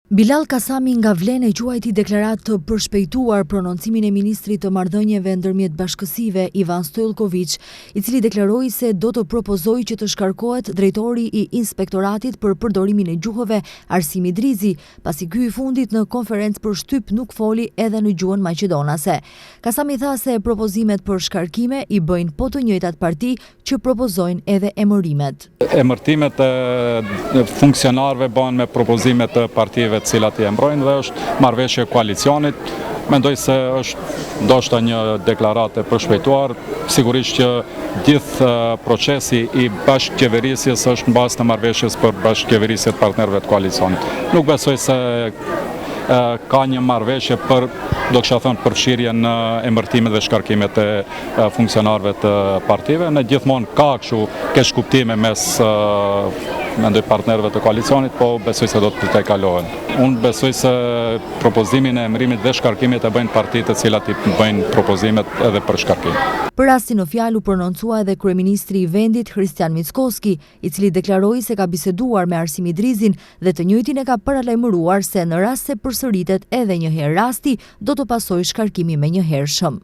Bilal Kasami nga Vlene quajti deklarat të përshpejtuar prononcimin e ministrit të marrëdhënieve ndërmjet bashkësive Ivan Stojlković, i cili deklaroi se do të propozojë që të shkarkohet drejtori i inspektoratit për përdorimin e gjuhëve Arsimi Drizi, pasi ky i fundit në konferencë për shtyp nuk foli edhe në gjuhën maqedonase. Kasami tha se propozimet për shkarkime i bëjnë po të njëjtat parti që propozojnë edhe emërimet. Emërtimet e funksionarëve bën me propozimet të partive të cilat i emrojnë dhe është marrëveshje koalicionit. Mendoj se është ndoshta një deklaratë e përshpejtuar, sigurisht që gjithë procesi i bashkëqeverisjes është në bazë të marrëveshjes për bashkëqeverisje të partnerëve të koalicionit. Nuk besoj se ka një marrëveshje për, do kisha thënë, përfshirje në emërtimet dhe shkarkimet e funksionarëve të partive. Ne gjithmonë ka kështu keqkuptime mes mendoj partnerëve të koalicionit, po besoj se do të tejkalohen. Unë besoj se propozimin e emërimit dhe shkarkimit e bëjnë partitë të cilat i bëjnë propozimet edhe për shkarkim. Për rastin në fjalë u prononcua edhe kryeministri i vendit Kristian Mickoski, i cili deklaroi se ka biseduar me Arsimi Drizin dhe të njëjtin e ka paralajmëruar se në rast se përsëritet edhe një herë rasti, do të pasojë shkarkimi menjëhershëm.